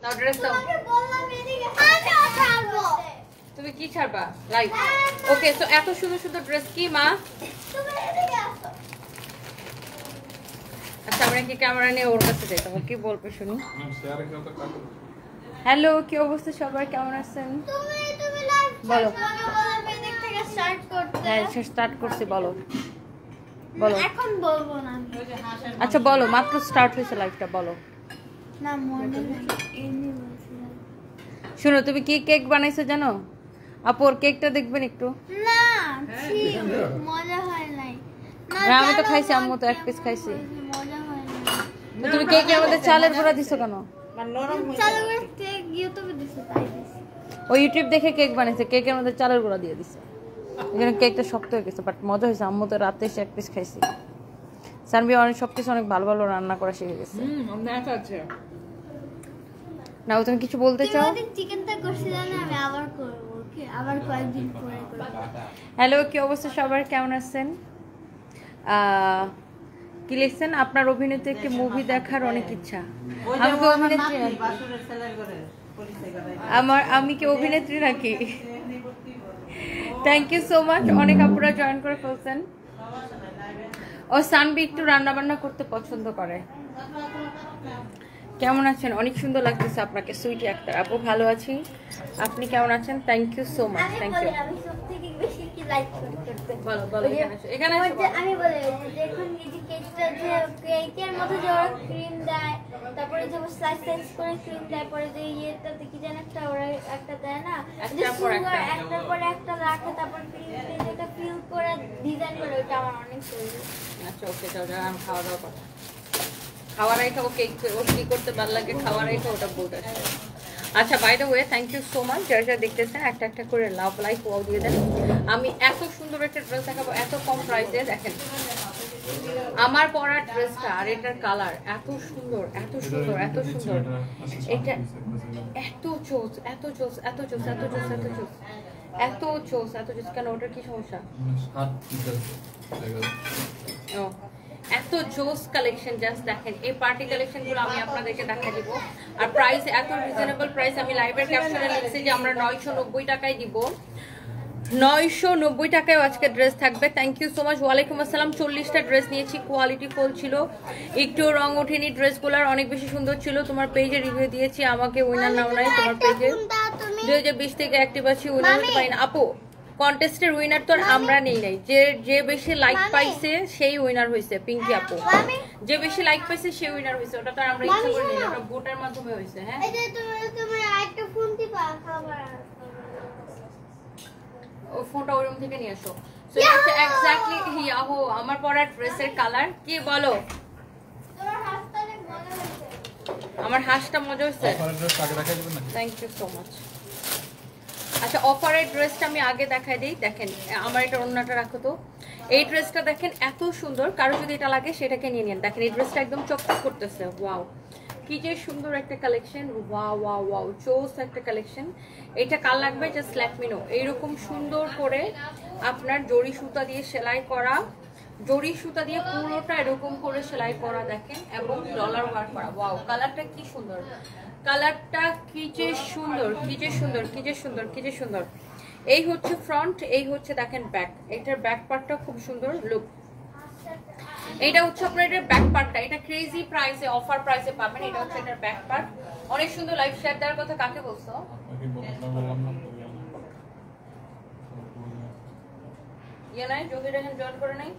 দাও ড্রেস দাও। তুমি কি ছাড়বা লাইভ? ওকে, সো এত সুন্দর সুন্দর ড্রেস কি মা? আচ্ছা আমরা কি ক্যামেরা নিয়ে ওর কাছে যাই, তখন কি বলবে শুনি। হ্যালো, কি অবস্থা সবার, কেমন আছেন? বলো। হ্যাঁ স্টার্ট করছি, বলো বলো। এখন বলবো না। আচ্ছা বলো, মাত্র স্টার্ট হয়েছে লাইভটা, বলো। না মনে এমনি বলছিলাম। শুনো, তুমি কি কেক বানাইছো জানো? আপু ওর কেকটা দেখবেন একটু। না ঠিক মজা হয় নাই। না আমি তো খাইছি, আম্মু তো এক পিস খাইছি। মজা হয় না। তুমি কেকের মধ্যে চালের গুঁড়া দিছো কেন? চালু করে কেক ইউটিউবে দিছে তাই দিছে। ও ইউটিউব দেখে কেক বানাইছে, কেকের মধ্যে চালের গুঁড়া দিয়ে দিছে। এখানে কেকটা শক্ত হয়ে গেছে, বাট মজা হয়েছে। আম্মু তো রাতে এসে এক পিস খাইছি। সানবি অনেক সবকিছু অনেক ভালো ভালো রান্না করা শিখে গেছে। না তুমি কিছু বলতে চাও? তুমি চিকেনটা করছিলা না, আমি আবার করব। ওকে, আবার কয়েকদিন পরে করব। হ্যালো, কি অবস্থা সবার, কেমন আছেন? কি লিখছেন? আপনার অভিনীত একটি মুভি দেখার অনেক ইচ্ছা। আমি কি অভিনেত্রী নাকি? আমি কি অভিনেত্রী নাকি? থ্যাংক ইউ সো মাচ, অনেক আপুরা জয়েন করে ফেলছেন। ও সানবি একটু রান্না বান্না করতে পছন্দ করে। কেমন আছেন? অনেক সুন্দর লাগতেছে আপনাকে, সুইটি আক্তার আপু। ভালো আছি, আপনি কেমন আছেন? Thank you so much, thank you. আমি সবথেকে বেশি কি লাইক করতে বলো বলো, এখানে এসো। আমি বলে দেখুন এই যে কেকটা, যে কেকের মধ্যে যে ওরা ক্রিম দেয়, তারপরে যে স্লাইস স্লাইস করে ক্রিম দেয়, পরে যে ইয়েটা দেখি যেন একটা ওরা একটা দেয় না, যে সুগার একটার পরে একটা রাখে, তারপর ক্রিম দিয়ে যেটা ফিল করে ডিজাইন করে, ওটা আমার অনেক পছন্দ। আচ্ছা ওকে, যাও যাও, আমি খাওয়া দাওয়া করবো। খাওয়ার আইটা ও কেক ও কি করতে ভালো লাগে, খাওয়ার আইটা ওটা বলতে। আচ্ছা by the way, thank you so much. যারা যারা দেখতেছেন একটা একটা করে লাভ লাইক ওয়াও দিয়ে দেন। আমি এত সুন্দর একটা ড্রেস দেখাবো এত কম প্রাইসে। দেখেন আমার পরার ড্রেসটা আর এটার কালার এত সুন্দর, এত সুন্দর, এত সুন্দর। এটা এত জোস, এত জোস, এত জোস, এত জোস, এত জোস, এত জোস, এত জোস। কেন ওটার কি সমস্যা? ও এত জোস কালেকশন, জাস্ট দেখেন। এই পার্টি কালেকশন গুলো আমি আপনাদেরকে দেখা দিব। আর প্রাইস এত রিজনেবল প্রাইস। আমি লাইভের ক্যাপশনে লিখছি যে আমরা 990 টাকায় দিব। 990 টাকায় আজকে ড্রেস থাকবে। থ্যাংক ইউ সো মাচ, ওয়ালাইকুম আসসালাম। 40টা ড্রেস নিয়েছি, কোয়ালিটি ফুল ছিল, একটু রং ওঠেনি ড্রেসগুলোর, অনেক বেশি সুন্দর ছিল। তোমার পেজে রিভিউ দিয়েছি, আমাকে উইনার নাও নাই তোমার পেজে। 2020 থেকে অ্যাক্টিভ আছি, উইনার হতে পারি না আপু। কন্টেস্টের উইনার তো আমরা নেই নাই, যে বেশি লাইক পাইছে সেই উইনার হয়েছে। পিঙ্কি আপু যে বেশি লাইক পাইছে সেই উইনার হয়েছে, ওটা তো আমরা ইচ্ছা করে নিই, ওটা ভোটের মাধ্যমে হয়েছে। হ্যাঁ এই যে তুমি আরেকটা ফোন দিবা খাবার, ও ফোনটা ওই রুম থেকে নিয়ে আসো। সো এটা এক্স্যাক্টলি ইয়াহো আমার পরা ড্রেসের কালার। কি বলো? তোমার হাতটা অনেক মজা হয়েছে। আমার হাসটা মজা হয়েছে, থ্যাংক ইউ সো মাচ। আচ্ছা অফারের ড্রেসটা আমি আগে দেখাই দিই। দেখেন আমার এটা অন্যটা রাখো তো। এই ড্রেসটা দেখেন এত সুন্দর, কারো যদি এটা লাগে সেটাকে নিয়ে নেন। দেখেন এই ড্রেসটা একদম চকচক করতেছে, ওয়াও কি যে সুন্দর একটা কালেকশন, ওয়াও ওয়াও ওয়াও চোস একটা কালেকশন। এটা কাল লাগবে জাস্ট লেট মি নো। এইরকম সুন্দর করে আপনার জরি সুতা দিয়ে সেলাই করা, জরি সুতা দিয়ে পুরোটা এরকম করে সেলাই করা দেখেন, এবং ডলার ওয়ার্ক করা। ওয়াও কালারটা কি সুন্দর, কালারটা কি যে সুন্দর, কি যে সুন্দর, কি যে সুন্দর, কি যে সুন্দর। এই হচ্ছে ফ্রন্ট, এই হচ্ছে দেখেন ব্যাক। এটার ব্যাক পার্টটা খুব সুন্দর লুক। এটা হচ্ছে আপনার এটার ব্যাক পার্টটা, এটা ক্রেজি প্রাইসে অফার প্রাইসে পাবেন। এটা হচ্ছে এটার ব্যাক পার্ট, অনেক সুন্দর। লাইভ শেয়ার দেওয়ার কথা কাকে বলছো? ইয়ে নাই যোগী রেখান জয়েন করে নাই।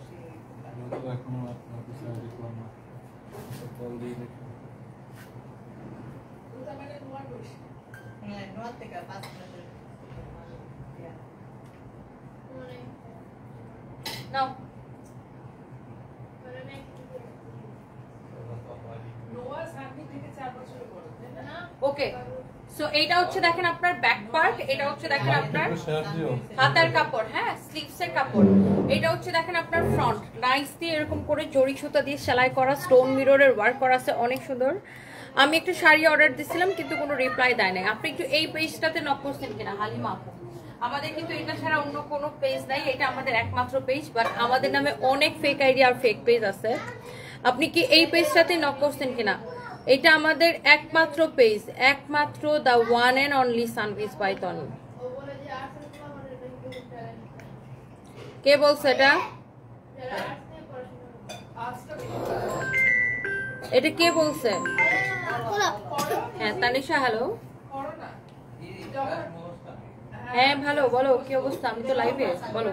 নাও ওকে। সো এইটা হচ্ছে দেখেন আপনার ব্যাক পার্ট, এটা হচ্ছে দেখেন আপনার হাতার কাপড়, হ্যাঁ স্লিভসের কাপড়। এটা হচ্ছে দেখেন আপনার ফ্রন্ট, নাইস দিয়ে এরকম করে জরি সুতা দিয়ে সেলাই করা, স্টোন মিররের ওয়ার্ক করা আছে, অনেক সুন্দর। আমি একটা শাড়ি অর্ডার দিছিলাম কিন্তু কোনো রিপ্লাই দেয় নাই। আপনি একটু এই পেজটাতে নক করছেন কিনা হালিমা আপু? আমাদের কিন্তু এটা ছাড়া অন্য কোনো পেজ নাই, এটা আমাদের একমাত্র পেজ। বাট আমাদের নামে অনেক ফেক আইডি আর ফেক পেজ আছে। আপনি কি এই পেজটাতে নক করছেন কিনা? এটা আমাদের একমাত্র পেজ, একমাত্র the one and only Sanvi's by Toni. কে বলছে এটা? এটা কে বলছে? হ্যাঁ তানিশা, হ্যালো। হ্যাঁ ভালো, বলো কি অবস্থা? আমি তো লাইভে, বলো।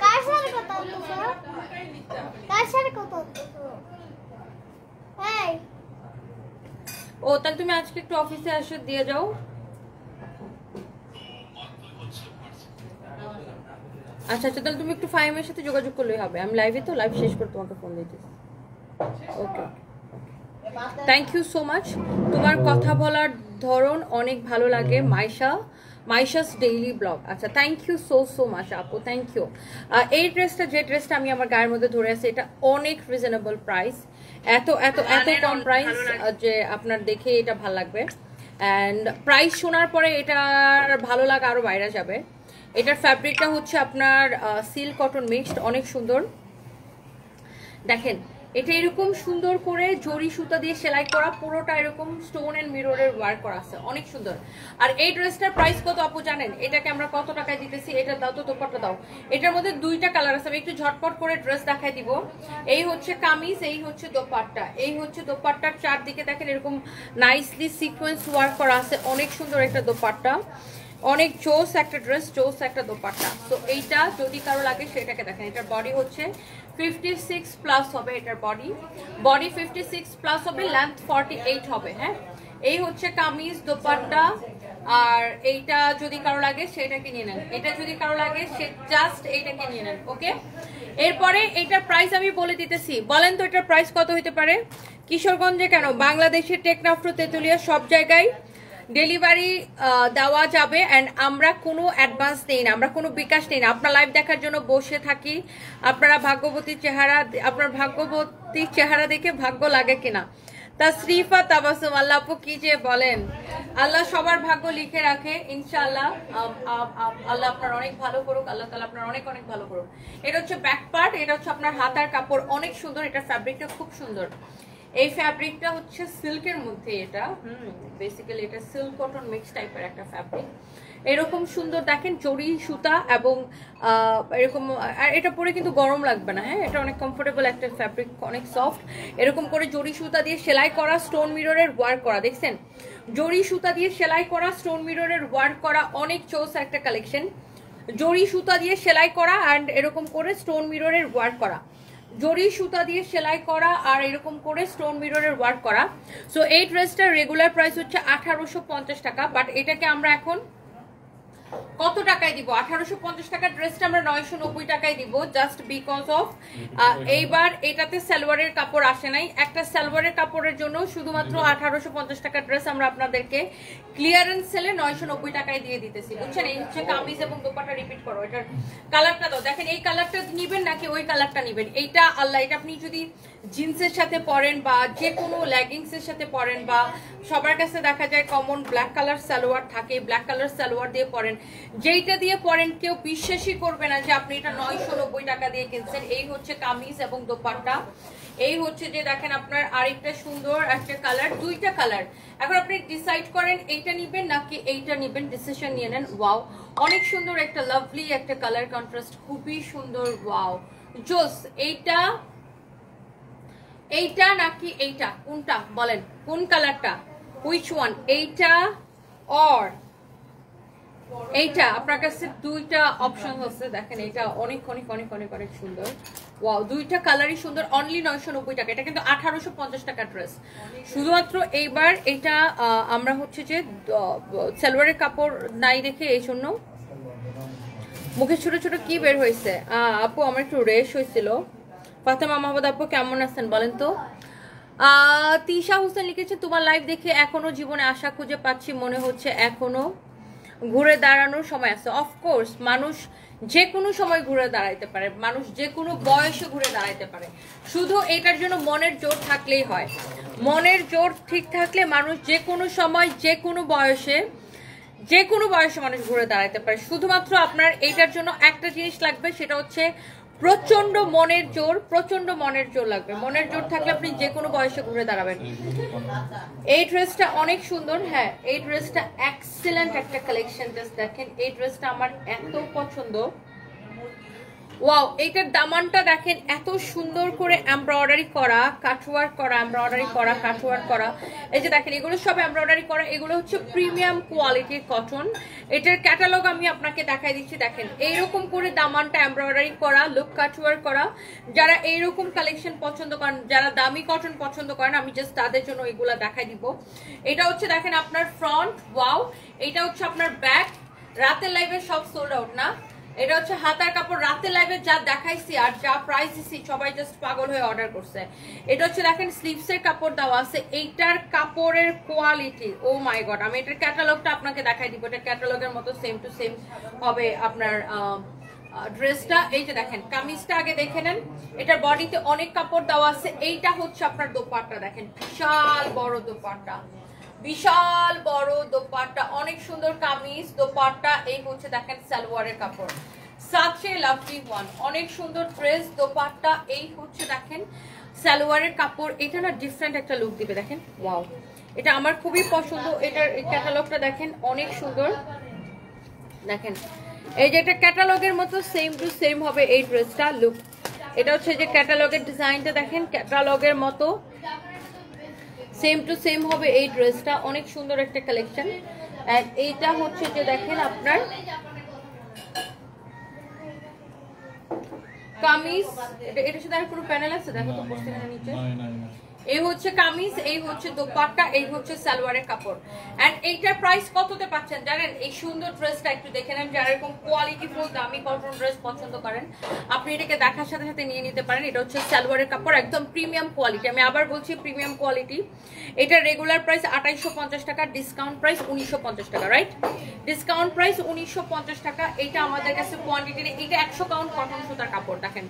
কার সাথে কথা বলছো? কার সাথে কথা বলছো? এই ও তাহলে তুমি আজকে একটু অফিসে এসে দিয়ে যাও। আচ্ছা আচ্ছা, তাহলে তুমি একটু ফাইমের সাথে যোগাযোগ করলেই হবে। আমি লাইভে তো, লাইভ শেষ করে তোমাকে ফোন দিতেছি। ওকে, থ্যাংক ইউ সো মাচ। তোমার কথা বলার ধরন অনেক ভালো লাগে। Maisha's daily blog. আচ্ছা, থ্যাংক ইউ সো মাচ আপু, থ্যাংক ইউ। এই ড্রেসটা, যে ড্রেসটা আমি আমার গায়ের মধ্যে ধরে আছি, এটা অনেক রিজনেবল প্রাইস। এত এত এত কম প্রাইস যে আপনার দেখে এটা ভালো লাগবে। অ্যান্ড প্রাইস শোনার পরে এটার ভালো লাগা আরও বাইরে যাবে। এটার ফ্যাব্রিকটা হচ্ছে আপনার সিল্ক কটন মিক্সড, অনেক সুন্দর। দেখেন এটা এরকম সুন্দর করে জরি সুতা দিয়ে সেলাই করা, পুরোটা এরকম স্টোন এন্ড মিররের ওয়ার্ক করা আছে, অনেক সুন্দর। আর এই ড্রেসটার প্রাইস কত আপু জানেন? এটাকে আমরা কত টাকায় দিতেছি? এটা দাও তো, দোপাট্টা দাও। এটার মধ্যে দুইটা কালার আছে, আমি একটু ঝটপট করে ড্রেস দেখাই দিব। এই হচ্ছে কামিজ, এই হচ্ছে দোপাট্টা। এই হচ্ছে দোপাট্টার চারদিকে দেখেন এরকম নাইসলি সিকোয়েন্স ওয়ার্ক করা আছে, অনেক সুন্দর একটা দোপাট্টা, অনেক জোস একটা ড্রেস, জোস একটা দোপাট্টা। তো এইটা যদি কারো লাগে সেটাকে দেখেন। এটার বডি হচ্ছে 56 প্লাস হবে, এটার বডি 56 প্লাস হবে, লেন্থ 48 হবে। হ্যাঁ, এই হচ্ছে কামিজ, দোপাট্টা। আর এইটা যদি কারো লাগে সেটাকে নিয়ে নেন, এটা যদি কারো লাগে সে জাস্ট এইটাকে নিয়ে নেন। ওকে, এরপরে এটার প্রাইস আমি বলে দিতেছি। বলেন তো এটার প্রাইস কত হতে পারে? কিশোরগঞ্জে কেন, বাংলাদেশের টেকনাফ, তেতুলিয়া সব জায়গায় ডেলিভারি দেওয়া যাবে। অ্যান্ড আমরা কোনো অ্যাডভান্স নেই না, আমরা কোনো বিকাশ নেই না। আপনার লাইভ দেখার জন্য বসে থাকি। আপনারা ভাগ্যবতীর চেহারা, আপনার ভাগ্যবতীর চেহারা দেখে ভাগ্য লাগে কিনা। তাসরিফা তাবাসুম, আল্লাহ আপু কি যে বলেন। আল্লাহ সবার ভাগ্য লিখে রাখে ইনশাআল্লাহ। আল্লাহ আপনার অনেক ভালো করুক, আল্লাহ তাআলা আপনার অনেক অনেক ভালো করুক। এটা হচ্ছে ব্যাক পার্ট, এটা হচ্ছে আপনার হাতার কাপড়, অনেক সুন্দর। এটার ফ্যাব্রিকটা খুব সুন্দর। এই ফ্যাব্রিকটা হচ্ছে সিল্কের মধ্যে, এটা বেসিক্যালি এটা সিল্ক কটন মিক্স টাইপের একটা ফ্যাব্রিক। এরকম সুন্দর দেখেন জরি সুতা এবং এরকম, আর এটা পরে কিন্তু গরম লাগবে না। হ্যাঁ, এটা অনেক কমফোর্টেবল একটা ফ্যাব্রিক, অনেক সফট। এরকম করে জরি সুতা দিয়ে সেলাই করা, স্টোন মিররের ওয়ার্ক করা, দেখছেন জরি সুতা দিয়ে সেলাই করা, স্টোন মিররের ওয়ার্ক করা, অনেক চোস একটা কালেকশন। জরি সুতা দিয়ে সেলাই করা অ্যান্ড এরকম করে স্টোন মিররের ওয়ার্ক করা, জরি সুতা দিয়ে সেলাই করা আর এরকম করে স্টোন মিররের ওয়ার্ক করা। সো এই ড্রেসটার রেগুলার প্রাইস হচ্ছে 1850 টাকা, বাট এটাকে আমরা এখন কত টাকায় দিব? 1850 টাকা ড্রেসটা আমরা 990 টাকায় দিব, জাস্ট বিকজ অফ এইবার এটাতে সালোয়ারের কাপড় আসে নাই। একটা সালোয়ারের কাপড়ের জন্য শুধুমাত্র 1850 টাকা ড্রেস আমরা আপনাদেরকে ক্লিয়ারেন্স সেলে 990 টাকায় দিয়ে দিতেছি, বুঝছেন? এই হচ্ছে কামিজ এবং দোপাট্টা। রিপিট করো, এটার কালারটা দাও। দেখেন এই কালারটা নিবেন নাকি ওই কালারটা নিবেন? এইটা আল্লাহ, এটা আপনি যদি জিন্সের সাথে পরেন বা যে কোনো লেগিংসের সাথে পরেন, বা সবার কাছে দেখা যায় কমন ব্ল্যাক কালার সালোয়ার থাকে, ব্ল্যাক কালার সালোয়ার দিয়ে পরেন, যেইটা দিয়ে পরেন কেউ বিশ্বাসই করবে না যে আপনি এটা 990 টাকা দিয়ে কিনছেন। এই হচ্ছে কামিজ এবং দোপাট্টা। এই হচ্ছে যে দেখেন আপনার আরেকটা সুন্দর একটা কালার, দুইটা কালার। এখন আপনি ডিসাইড করেন এইটা নিবেন নাকি এইটা নিবেন, ডিসিশন নিয়ে নেন। ওয়াও, অনেক সুন্দর একটা লাভলি একটা কালার কন্ট্রাস্ট, খুবই সুন্দর। ওয়াও জোস। এইটা নাকি এইটা, কোনটা বলেন, কোন কালারটা, হুইচ ওয়ান, এইটা অর এইটা? আপনার কাছে দুইটা অপশন আছে, দেখেন এটা অনেক অনেক অনেক অনেক অনেক সুন্দর। ওয়াও, দুইটা কালারই সুন্দর, অনলি 990 টাকা। এটা কিন্তু 1850 টাকা ড্রেস শুধুমাত্র। এইবার এটা আমরা হচ্ছে যে সালোয়ারের কাপড় নাই দেখে এই জন্য মুখে ছোট ছোট কি বের হয়েছে। আপু আমার একটু রেশ হয়েছিল। ফাতেমা মাহমুদ আপু কেমন আছেন বলেন তো? তিশা হোসেন লিখেছে, তোমার লাইভ দেখে এখনো জীবনে আশা খুঁজে পাচ্ছি, মনে হচ্ছে এখনো ঘুরে দাঁড়ানোর সময় আছে। অফকোর্স, মানুষ যে কোনো সময় ঘুরে দাঁড়াইতে পারে, মানুষ যে কোনো বয়সে ঘুরে দাঁড়াইতে পারে, শুধু এটার জন্য মনের জোর থাকলেই হয়। মনের জোর ঠিক থাকলে মানুষ যে কোনো সময় যে কোনো বয়সে মানুষ ঘুরে দাঁড়াইতে পারে। শুধুমাত্র আপনার এইটার জন্য একটা জিনিস লাগবে, সেটা হচ্ছে প্রচন্ড মনের জোর, প্রচন্ড মনের জোর লাগবে। মনের জোর থাকলে আপনি যে কোনো বয়সে ঘুরে দাঁড়াবেন। এই ড্রেসটা অনেক সুন্দর। হ্যাঁ, এই ড্রেসটা এক্সেলেন্ট একটা কালেকশন। জাস্ট দেখেন, এই ড্রেসটা আমার এত পছন্দ। ওয়াও, এইটার দামানটা দেখেন, এত সুন্দর করে এমব্রয়ডারি করা, কাটওয়ার্ক করা, এমব্রয়ডারি করা, কাটওয়ার্ক করা। এই যে দেখেন, এগুলো সব এমব্রয়ডারি করা। এগুলো হচ্ছে প্রিমিয়াম কোয়ালিটির কটন। এটার ক্যাটালগ আমি আপনাকে দেখাই দিচ্ছি। দেখেন, এইরকম করে দামানটা এমব্রয়ডারি করা, লুক কাটওয়ার্ক করা। যারা এইরকম কালেকশন পছন্দ করেন, যারা দামি কটন পছন্দ করেন, আমি জাস্ট তাদের জন্য এগুলো দেখাই দিব। এটা হচ্ছে দেখেন আপনার ফ্রন্ট। ওয়াও, এটা হচ্ছে আপনার ব্যাক। রাতের লাইভে সব সোল্ড আউট না। এটা হচ্ছে হাতার কাপড়। রাতে লাইভে যা দেখাইছি আর যা প্রাইস দিছি সবাই জাস্ট পাগল হয়ে অর্ডার করছে। এটা হচ্ছে দেখেন স্লিভসের কাপড় দেওয়া আছে। এইটার কাপড়ের কোয়ালিটি, ও মাই গড। আমি এটার ক্যাটালগটা আপনাকে দেখাই দিব। এটা ক্যাটালগের মতো সেম টু সেম হবে আপনার ড্রেসটা। এই যে দেখেন, কামিজটা আগে দেখে নেন। এটার বডিতে অনেক কাপড় দেওয়া আছে। এইটা হচ্ছে আপনার দোপাট্টা। দেখেন, বিশাল বড় দোপাট্টা, বিশাল বড় দোপাট্টা, অনেক সুন্দর কামিজ, দোপাট্টা। এই হচ্ছে দেখেন সালোয়ারের কাপড়, সাচে লাভলি ওয়ান, অনেক সুন্দর ড্রেস, দোপাট্টা। এই হচ্ছে দেখেন সালোয়ারের কাপড়। এটা না ডিফারেন্ট একটা লুক দিবে। দেখেন, ওয়াও, এটা আমার খুবই পছন্দ। এটার ক্যাটালগটা দেখেন, অনেক সুন্দর। দেখেন, এই যে এটা ক্যাটালগের মতো সেম টু সেম হবে এই ড্রেসটা লুক। এটা হচ্ছে যে ক্যাটালগের ডিজাইনটা দেখেন, ক্যাটালগের মতো সেম টু সেম হবে এই ড্রেসটা। অনেক সুন্দর একটা কালেকশন। এন্ড এইটা হচ্ছে যে দেখেন আপনার কামিজ। এটা সাথে আর কোনো প্যানেল আছে? দেখো তো পোস্টারের নিচে। এই হচ্ছে কামিজ, এই হচ্ছে দোপাট্টা, এই হচ্ছে সালোয়ারের কাপড়। এন্ড এইটার প্রাইস কততে পাচ্ছেন জানেন? এই সুন্দর ড্রেসটা একটু দেখে নেন। যারা এরকম কোয়ালিটিফুল দামি কটন ড্রেস পছন্দ করেন, আপনি এটাকে দেখার সাথে সাথে নিয়ে নিতে পারেন। এটা হচ্ছে সালোয়ারের কাপড়, একদম প্রিমিয়াম কোয়ালিটি। আমি আবার বলছি, প্রিমিয়াম কোয়ালিটি। এটা রেগুলার প্রাইস 2850 টাকা, ডিসকাউন্ট প্রাইস 1950 টাকা, রাইট? ডিসকাউন্ট প্রাইস 1950 টাকা। এটা আমাদের কাছে কোয়ান্টিটি নেই। এটা 100 কাউন্ট কটন সুতার কাপড়। দেখেন,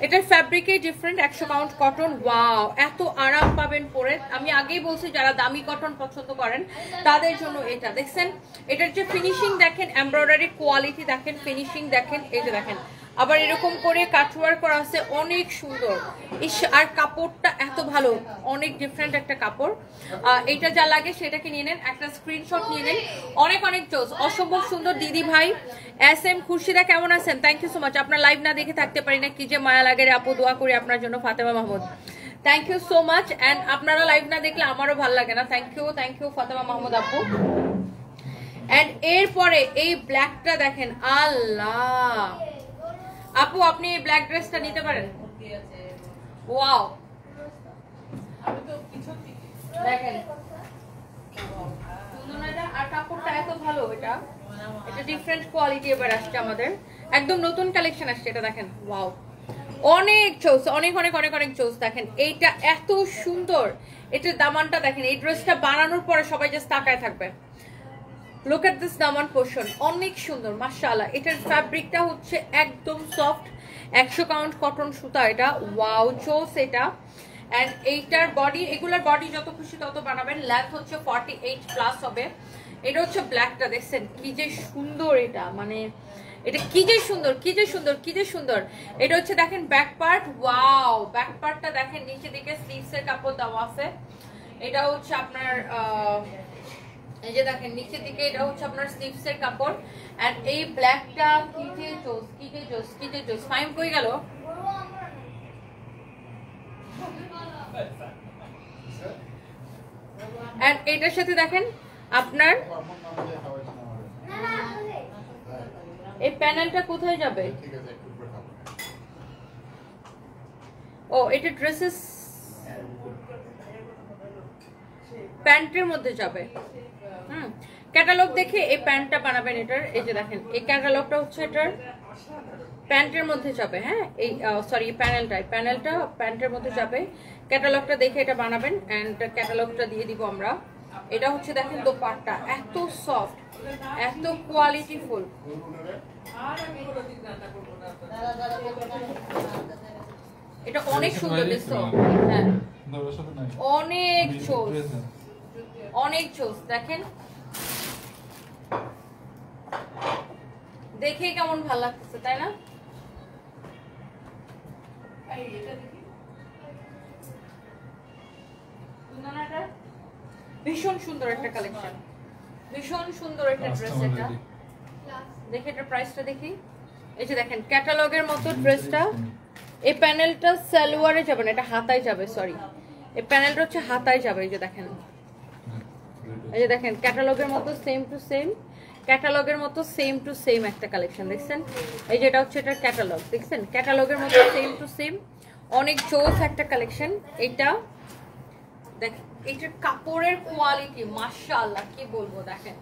এটার ফ্যাব্রিকই ডিফারেন্ট। 100 count cotton. ওয়াও, এত আরাম পাবেন পরে। আমি আগেই বলছি, যারা দামি কটন পছন্দ করেন তাদের জন্য এটা। দেখছেন, এটার যে ফিনিশিং দেখেন, এমব্রয়ডারি কোয়ালিটি দেখেন, ফিনিশিং দেখেন। এই যে দেখেন, আবার এরকম করে কাটওয়ার্ক করা আছে, অনেক সুন্দর। আর কাপড়টা এত ভালো, অনেক ডিফারেন্ট একটা কাপড়। এটা যা লাগে সেটাকে নিয়ে নেন, একটা স্ক্রিনশট নিয়ে নেন। অনেক অনেক চোজ, অসম্ভব সুন্দর। দিদি ভাই এস এম খুরশিদা কেমন আছেন? Thank you so much. আপনার লাইভ না দেখে থাকতে পারি না, কি যে মায়া লাগে রে আপু। দোয়া করি আপনার জন্য। Fatema Mahmud, thank you so much. And আপনারা লাইভ না দেখলে আমারও ভালো লাগে না। থ্যাংক ইউ ফাতেমা মাহমুদ আপু। এন্ড এরপরে এই ব্ল্যাকটা দেখেন, আল্লাহ আপু, আপনি এই ব্ল্যাক ড্রেসটা নিতে পারেন। ওয়াও, দেখেন আর কাপড়টা এত ভালো। এটা ডিফারেন্ট কোয়ালিটি এবার আসছে আমাদের, একদম নতুন কালেকশন আসছে। এটা দেখেন, ওয়াও, অনেক চোস, অনেক অনেক অনেক অনেক চোস। দেখেন, এইটা এত সুন্দর। এটার দামানটা দেখেন। এই ড্রেসটা বানানোর পরে সবাই জাস্ট তাকায় থাকবে। Look at this Daman portion, অনেক সুন্দর মাশাআল্লাহ। এটার ফ্যাব্রিকটা হচ্ছে একদম সফট, 100 কাউন্ট কটন সুতা। এটা ওয়াও চোস এটা। এন্ড এইটার বডি, এগুলার বডি যত খুশি তত বানাবেন। লেন্থ হচ্ছে 48 প্লাস হবে। এটা হচ্ছে ব্ল্যাকটা, দেখছেন কি যে সুন্দর। এটা মানে এটা কি যে সুন্দর, কি যে সুন্দর, কি যে সুন্দর। এটা হচ্ছে দেখেন ব্যাক পার্ট। ওয়াও, ব্যাক পার্টটা দেখেন, নিচে দিকে স্লিভসের কাপড় দেওয়া আছে। এটা হচ্ছে আপনার এই যে দেখেন নিচের দিকে, এটা হচ্ছে আপনার স্লিভসের কাপড়। এন্ড এই ব্ল্যাকটা কি যে জোস, কি যে জোস, কি যে জোস। ফাইম কই গেল? এন্ড এটার সাথে দেখেন আপনার এই প্যানেলটা কোথায় যাবে? ও, এটা ড্রেসেস প্যান্টের মধ্যে যাবে। ক্যাটালগ দেখে এই প্যান্টটা বানাবেন এটার। এই যে দেখেন, এই ক্যাটালগটা হচ্ছে এটার প্যান্টের মধ্যে যাবে। হ্যাঁ, এই সরি, প্যানেলটা প্যান্টের মধ্যে যাবে। ক্যাটালগটা দেখে এটা বানাবেন। এন্ড ক্যাটালগটা দিয়ে দিব আমরা। এটা হচ্ছে দেখেন দোপাট্টা, এত সফট, এত কোয়ালিটিফুল। এটা অনেক সুন্দর দেখছো। হ্যাঁ, অনেক চোস, অনেক চোস। দেখেন, দেখেই কেমন ভালো লাগতেছে, তাই না? ভীষণ সুন্দর একটা কালেকশন, ভীষণ সুন্দর একটা ড্রেস। এটা দেখি, এটা প্রাইসটা দেখি। এই যে দেখেন ক্যাটালগের মতো ড্রেসটা। এই প্যানেলটা সালোয়ারে যাবে না, এটা হাতায় যাবে, সরি এই প্যানেলটা হচ্ছে হাতায় যাবে। এই যে দেখেন, এই যে দেখেন ক্যাটালগের মতো সেম টু সেম, ক্যাটালগের মতো সেম টু সেম একটা কালেকশন দেখছেন। এই যেটা হচ্ছে এটার ক্যাটালগ, দেখছেন ক্যাটালগের মতো সেম টু সেম, অনেক জোস একটা কালেকশন। এটা দেখেন, এটার কাপড়ের কোয়ালিটি মাশাআল্লাহ কি বলবো। দেখেন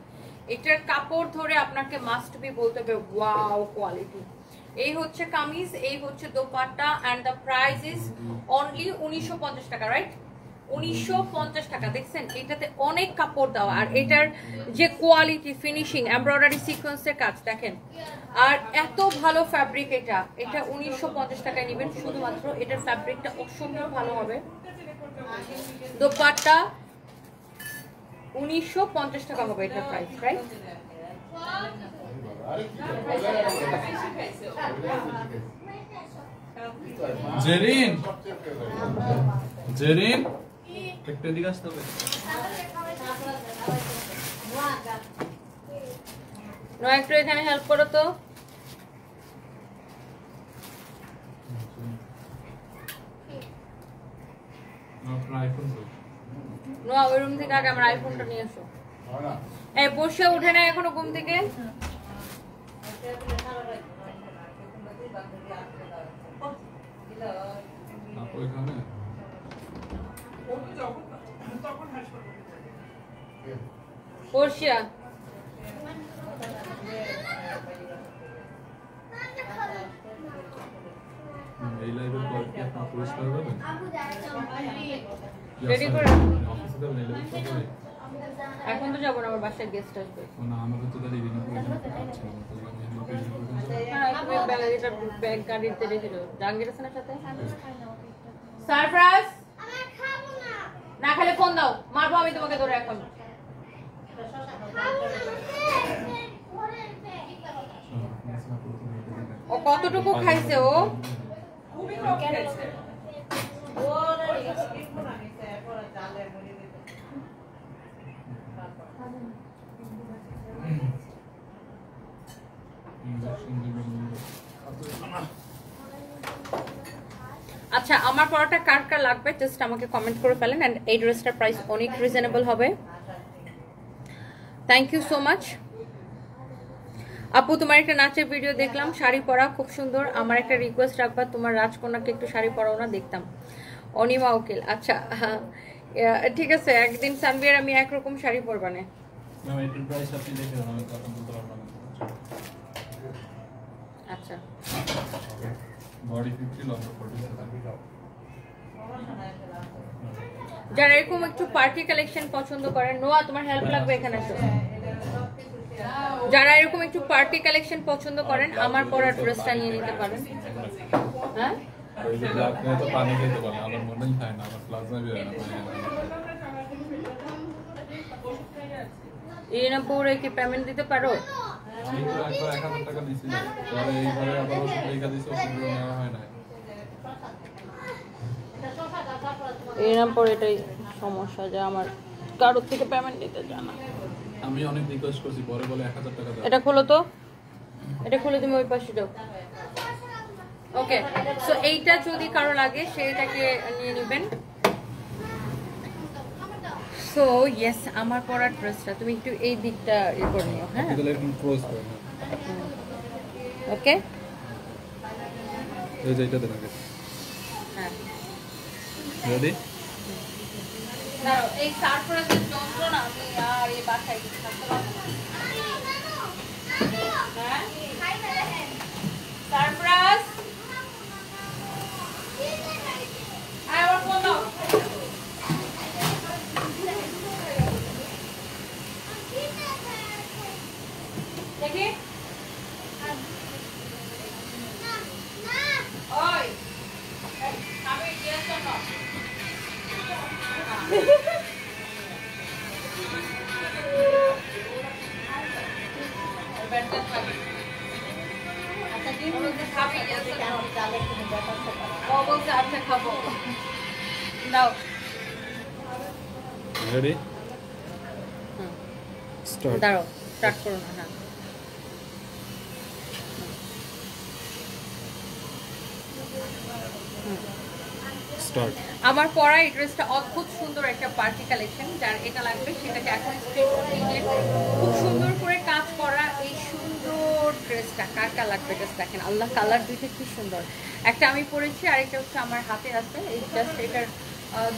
এটার কাপড় ধরে আপনাকে মাস্ট বি বলতে হবে ওয়াও কোয়ালিটি। এই হচ্ছে কামিজ, এই হচ্ছে dupatta, and the price is only 1950 টাকা, রাইট? 1950 টাকা। দেখছেন এটাতে অনেক কাপড় দেওয়া, আর এটার যে কোয়ালিটি, ফিনিশিং, এমব্রয়ডারি সিকোয়েন্সের কাজ দেখেন, আর এত ভালো ফ্যাব্রিক। এটা 1950 টাকায় নেবেন শুধুমাত্র। এটার ফ্যাব্রিকটা অসম্ভব ভালো হবে। দোপাট্টা 1950 টাকা হবে এটার প্রাইস, রাইট? জেরিন, জেরিন একটা দিকে আসতে হবে। নয় একটু এখানে হেল্প করো তো। নোয়া ওই রুম থেকে আগে আমার আইফোনটা নিয়ে এসো। এই বসে উঠে না এখনো ঘুম থেকে। পড়শিয়া এই লাইভের পর কি আপনি পুরস্কার পাবেন? রেডি করে অফিসে যাবেন, এই লাইভের পর করে? এখন তো যাবো না, আমার বাসায় গেস্ট আসবে। না, আমাকে তো তাহলে ইভিনিং পর্যন্ত পাচ্ছি না, তো আমি ইভিনিং পর্যন্ত হ্যাঁ, তুমি ব্যাগটা ব্যাগ গাড়িতে রেখে দাও। জাহাঙ্গীর হাসানের সাথে সারপ্রাইজ না খেলে ফোন দাও, মারবো আমি তোমাকে ধরে এখন। ও কতটুকু খাইছে ও? খুবই কম খাইছে। আচ্ছা, আমার পরোটা কার কার লাগবে জাস্ট আমাকে কমেন্ট করে ফেলেন, এন্ড এই ড্রেসটার প্রাইস অনেক রিজনেবল হবে। Thank you so much. আপু তোমার একটা নাচের ভিডিও দেখলাম, শাড়ি পরা খুব সুন্দর। আমার একটা রিকোয়েস্ট রাখবা, তোমার রাজকন্যাকে একটু শাড়ি পরাও না, দেখতাম। অনিমা উকিল, আচ্ছা ঠিক আছে, একদিন সানবিয়ার আমি একরকম শাড়ি পরবানে। আচ্ছা যারা এরকম একটু পার্টি কালেকশন পছন্দ করেন, নোয়া তোমার হেল্প লাগবে এখানে তো। যারা এরকম একটু পার্টি কালেকশন পছন্দ করেন, আমার পরা ড্রেসটা নিয়ে নিতে পারেন। হ্যাঁ এই না পরে কি পেমেন্ট দিতে পারো? এই না পরে এটাই সমস্যা যে আমার কারোর থেকে পেমেন্ট দিতে জানা। আমি অনেক রিকোয়েস্ট করছি, পরে বলে 1000 টাকা দাও। এটা খোলো তো, এটা খুলে তুমি ওই পাশে দাও। ওকে, সো এইটা যদি কারো লাগে সেইটাকে নিয়ে নেবেন। সো ইয়েস, আমার পরা ড্রেসটা তুমি একটু এই দিকটা ই করে নিও। হ্যাঁ ওকে, এই যে এটা দেন আগে। হ্যাঁ রেডি? দাঁড়াও, এই সারপ্রাইজের যন্ত্রণা আমি আর এই বাসায় কিছু থাকতে পারবো না। হ্যাঁ সারপ্রাইজ, আমার ফোন দাও। দেখি ওই আমি ড্রেস তো না বেটা খাবি। আচ্ছা কি খাবি? ও বলছে আচ্ছা খাবো। দাও। Ready start. দাঁড়াও, স্টার্ট করো না। হ্যাঁ স্টার্ট। আমার পরা এই ড্রেসটা অদ্ভুত সুন্দর একটা পার্টি কালেকশন। যার এটা লাগবে সেটাকে এখন খুব সুন্দর করে কাজ করা এই সুন্দর ড্রেসটা কার কার লাগবে জাস্ট দেখেন। আল্লাহ, কালার দুইটা কি সুন্দর। একটা আমি পরেছি, আরেকটা হচ্ছে আমার হাতে আছে। এই জাস্ট এটার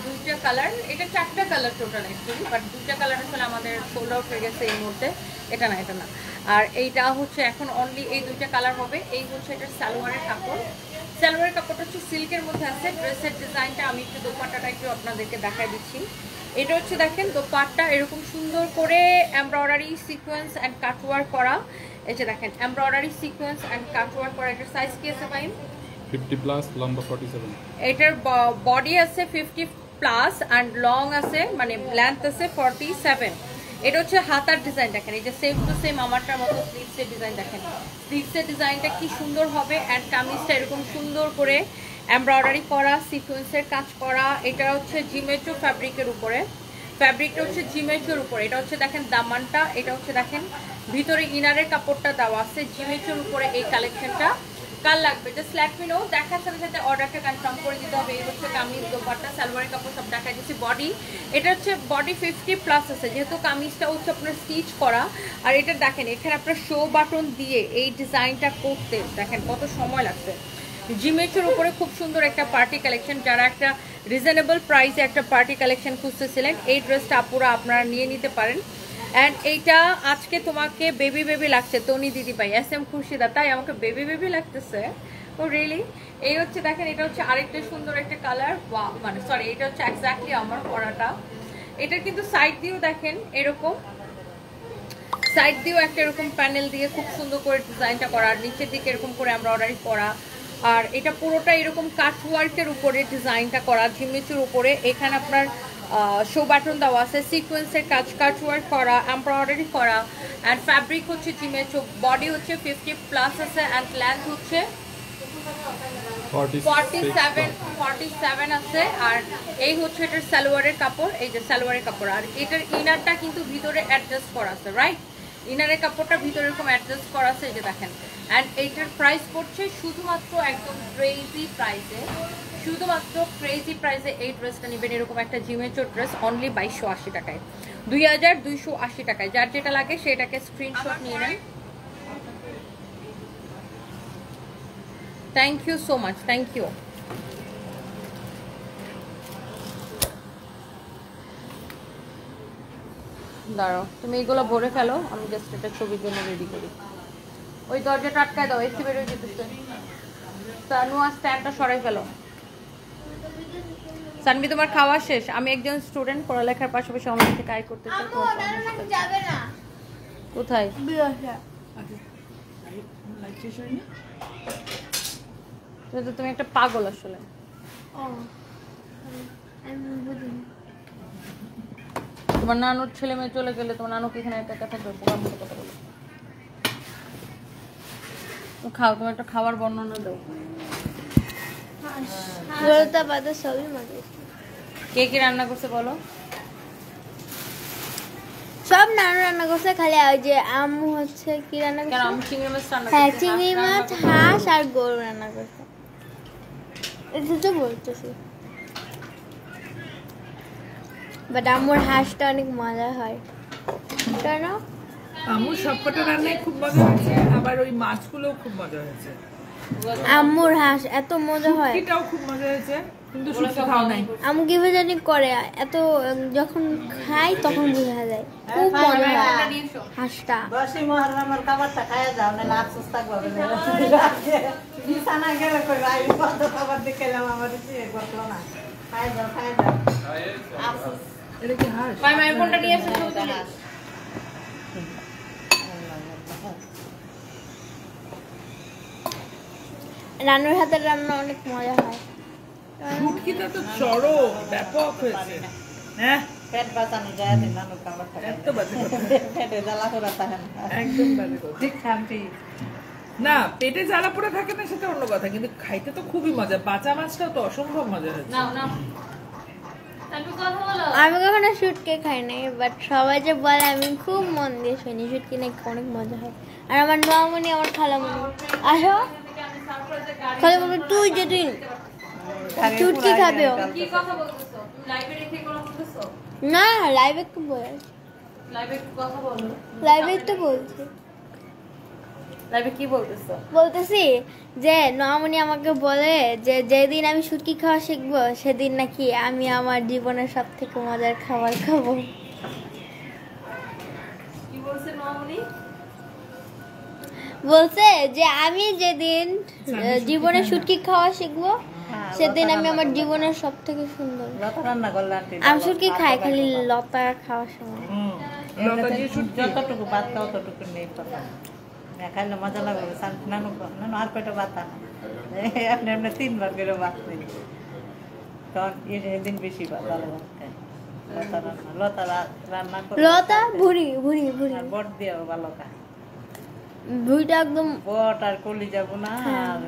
দুইটা কালার, এটা 4টা কালার টোটাল অ্যাকচুয়ালি, বাট 2টা কালার আসলে আমাদের সোল্ড আউট হয়ে গেছে এই মুহূর্তে। এটা না, এটা না। আর এইটা হচ্ছে এখন অনলি এই 2টা কালার হবে। এই হচ্ছে এটার সালোয়ারের কাপড়। সালোয়ারের কাপড়টা হচ্ছে সিল্কের মধ্যে আছে। ড্রেসের ডিজাইনটা আমি একটু দোপাট্টাটা একটু আপনাদেরকে দেখাই দিচ্ছি। এটা হচ্ছে দেখেন দোপাট্টা এরকম সুন্দর করে এমব্রয়ডারি সিকোয়েন্স অ্যান্ড কাটওয়ার্ক করা। এই যে দেখেন এমব্রয়ডারি সিকোয়েন্স অ্যান্ড কাটওয়ার্ক করা। এটার সাইজ কি আছে ভাই? 50 প্লাস, লম্বা 47। এটার বডি আছে 50 প্লাস অ্যান্ড লং আছে, মানে লেন্থ আছে 47। এটা হচ্ছে হাতার ডিজাইন দেখেন, এই যে সেম টু সেম আমারটার মতো স্লিভসের ডিজাইন দেখেন। স্লিভসের ডিজাইনটা কি সুন্দর হবে। অ্যান্ড কামিজটা এরকম সুন্দর করে এমব্রয়ডারি করা, সিকোয়েন্সের কাজ করা। এটা হচ্ছে জিমেচো ফ্যাব্রিকের উপরে। ফ্যাব্রিকটা হচ্ছে জিমেচোর উপরে। এটা হচ্ছে দেখেন দামানটা, এটা হচ্ছে দেখেন ভিতরে ইনারের কাপড়টা দেওয়া আছে জিমেচোর উপরে। এই কালেকশনটা কার লাগবে জাস্ট লেট মি নো। দেখার সাথে সাথে অর্ডারটা কনফার্ম করে দিতে হবে। এই হচ্ছে কামিজ, দোপাট্টা, সালোয়ারের কাপড় সব দেখা দিচ্ছি। বডি, এটা হচ্ছে বডি 50 প্লাস আছে, যেহেতু কামিজটা হচ্ছে আপনার স্টিচ করা। আর এটা দেখেন এখানে আপনার শো বাটন দিয়ে এই ডিজাইনটা করতে দেখেন কত সময় লাগছে। জিমেচের উপরে খুব সুন্দর একটা পার্টি কালেকশন। যারা একটা রিজনেবল প্রাইসে একটা পার্টি কালেকশন খুঁজতেছিলেন, এই ড্রেসটা আপুরা আপনারা নিয়ে নিতে পারেন। অ্যান্ড এইটা আজকে তোমাকে বেবি বেবি লাগছে তনি দিদি ভাই, SM খুরশিদা, তাই আমাকে বেবি বেবি লাগতেছে। ও রিয়েলি? এই হচ্ছে দেখেন, এটা হচ্ছে আরেকটা সুন্দর একটা কালার, মানে সরি এটা হচ্ছে এক্স্যাক্টলি আমার পরাটা। এটা কিন্তু সাইড দিয়েও দেখেন এরকম, সাইড দিয়েও একটা এরকম প্যানেল দিয়ে খুব সুন্দর করে ডিজাইনটা করা, আর নিচের দিকে এরকম করে এমব্রয়ডারি করা। আর এটা পুরোটা এরকম কাটওয়ার্কের উপরে ডিজাইনটা করা, ঝিমিচুর উপরে। এখানে আপনার শো বাটন দেওয়া আছে, সিকোয়েন্সের কাজ, কাটওয়ার্ক করা, এমব্রয়ডারি করা। অ্যান্ড ফ্যাব্রিক হচ্ছে জিমেচো। বডি হচ্ছে 50 প্লাস আছে অ্যান্ড লেন্থ হচ্ছে 47 আছে। আর এই হচ্ছে এটার সালোয়ারের কাপড়, এই যে সালোয়ারের কাপড়। আর এটার ইনারটা কিন্তু ভিতরে অ্যাডজাস্ট করা আছে, রাইট? ইনারের কাপড়টা ভিতরে এরকম অ্যাডজাস্ট করা আছে, এই যে দেখেন। অ্যান্ড এইটার প্রাইস পড়ছে শুধুমাত্র একদম ক্রেজি প্রাইসে, শুধুমাত্র ক্রেজি প্রাইসে এই ড্রেসটা নেবেন। এরকম একটা জিমেচোর ড্রেস অনলি 2280 টাকায়, 2280 টাকায়। যার যেটা লাগে সেটাকে স্ক্রিনশট নিয়ে নেন। Thank you so much, thank you. দাঁড়াও, তুমি এইগুলো ভরে ফেলো, আমি জাস্ট এটা ছবির জন্য রেডি করি। ওই দরজাটা আটকায় দাও, এসি বের হয়ে যেতেছে। নোয়া স্ট্যান্ডটা সরাই ফেলো। সানবি তোমার খাওয়া শেষ? আমি একজন স্টুডেন্ট, পড়ালেখার পাশাপাশি অনলাইন থেকে আয় করতে চাই। যাবে না কোথায়? তুমি একটা পাগল আসলে। তোমার নানুর ছেলে মেয়ে চলে গেলে তোমার নানুকে এখানে একা একা থাকবে, বোকার মতো কথা বলো। খাও, তোমার একটা খাবার বর্ণনা দাও। কে কি রান্না করছে বলো? সব নানু রান্না করছে, খালি ওই যে আম্মু হচ্ছে কি রান্না করছে? আমি চিংড়ি মাছ রান্না হ্যাঁ, করছি। চিংড়ি মাছ, হাঁস আর গরু রান্না করছে। এটা তো বলতেছি। বাট আম্মুর হাঁসটা অনেক মজা হয়। কেন? আম্মুর সবকটা রান্নাই খুব মজা হয়েছে, আবার ওই মাছগুলোও খুব মজা হয়েছে। আম্মুর হাঁস এত মজা হয়। এটাও খুব মজা হয়েছে, কিন্তু শুধু খাও নাই। আম্মু কিভাবে জানি করে, এত যখন খাই তখন বোঝা যায় খুব মজা হয় হাঁসটা। বসি মহরমের খাবারটা খাইয়া যাও, না আফসোস থাকবো। বিছানা গেলে কই ভাই কত খাবার দেখে যাও, আমার করলো না। খাই যাও, খাই যাও। আফসোস। এটা কি হাঁস? ভাই মায়ের ফোনটা নিয়ে এসে ছবি তুলি। নানুর হাতের রান্না অনেক মজা হয়। শুটকিটা তো চরম ব্যাপক হয়েছে। হ্যাঁ, পেট বাঁচানো যায় না, নানু খাবার খাই। এত বাজে কথা। পেটে জ্বালা করা থাকে না। একদম বাজে কথা। ঠিক খাবি। না পেটে জ্বালা পড়ে থাকে না সেটা অন্য কথা, কিন্তু খাইতে তো খুবই মজা। বাঁচা মাছটাও তো অসম্ভব মজা হচ্ছে। নাও নাও তারপর কথা বলো। আমি কখনো শুটকি খাই নাই, বাট সবাই যে বলে আমি খুব মন দিয়ে শুনি শুটকি নাকি অনেক মজা হয়। আর আমার নোয়ামনি, আমার খালামনি আসো, খালামনি তুই যে তুই শুটকি খাবে ও। কি কথা বলতেছো? লাইভে রেখে কোনো বলতেছো? না লাইভে কি বলে, লাইভে একটু কথা বলো। লাইভে তো বলছি, লাইভে কি বলতেছো? বলতেছি যে নোয়ামনি আমাকে বলে যে যেদিন আমি শুটকি খাওয়া শিখবো সেদিন নাকি আমি আমার জীবনের সব থেকে মজার খাবার খাবো। কি বলছে নোয়ামনি? বলছে যে আমি যেদিন জীবনে শুটকি খাওয়া শিখবো সেদিন আমি আমার জীবনের সব থেকে সুন্দর। লতা রান্না করলে আন্টি আমি শুটকি খাই খালি লতা খাওয়ার সময়। লতা দিয়ে শুটকি যতটুকু ভাত খাও ততটুকু নেই পাতা খাইলে মজা লাগবে। নানু নানু আর কয়টা ভাত আনা, আপনি আপনি 3 বার করে ভাত নেই, তখন এদিন বেশি ভাত ভালো ভাত খায়। লতা রান্না করে লতা ভুড়ি ভুড়ি ভুড়ি আর বট দিয়েও ভালো খায়। ভুড়িটা একদম বট আর কলি যাবো না আর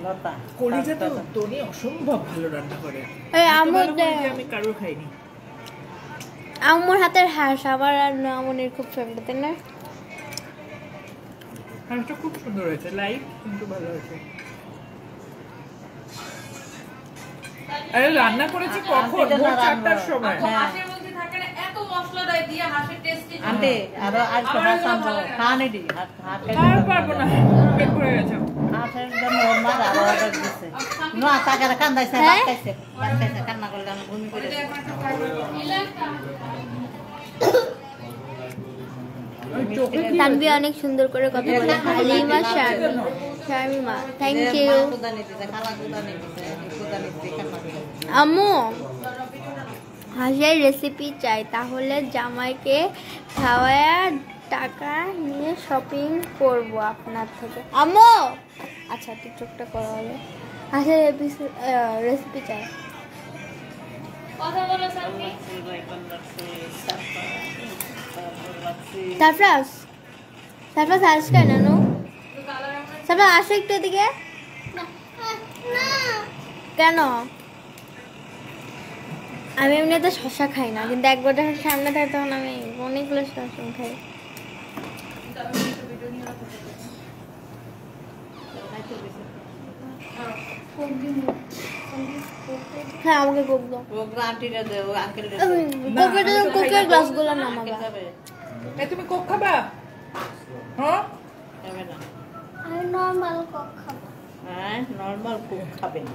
লতা কলিজা তো টনি অসম্ভব ভালো রান্না করে। এই এত আমুর ভালো কলিজা আমি কারোর খাইনি। আমুর হাতের হাঁস আমার আর নোয়ামনির খুব ফেভারিট, তাই না? হাঁসটা খুব সুন্দর হয়েছে, লাইট কিন্তু ভালো হয়েছে। আরে রান্না করেছি কখন? ভোর 4টার সময়। হাঁসের মধ্যে থাকে না এত মশলা দেয় দিয়ে হাঁসের টেস্টি। আন্টি আরো আজকে হাঁস আনবো, খাওয়ানি দি হাঁস আর পারবো না, পেট ভরে গেছে। হাঁসের জন্য ওর মা আরো অর্ডার দিচ্ছে। নোয়া তাকে কান্দাইছে, ভাত খাইছে, ভাত খাইছে, কান্না করলে আমি বমি করে তানভি অনেক সুন্দর করে কথা বলে। Halima Sharmima thank you. আম্মু হাঁসের রেসিপি চাই, তাহলে জামাইকে খাওয়ায়া টাকা নিয়ে শপিং করব আপনার থেকে। আম্মু আচ্ছা টিকটকটা করা হলো। হাঁসের রেসিপি চাই। কথা বলো সালমি। সারপ্রাইজ সারপ্রাইজ আসছে নানু, সারপ্রাইজ আসো একটু এদিকে। কেন? আমি এমনিতে শসা খাই না, কিন্তু একবার যখন সামনে থাকে তখন আমি অনেকগুলো শসা খাই। হ্যাঁ আমাকে কোক দাও। কোকের গ্লাসগুলো নামাবা। এই তুমি কোক খাবা? হ্যাঁ আমি নরমাল কোক খাবো। হ্যাঁ নরমাল কোক খাবেন,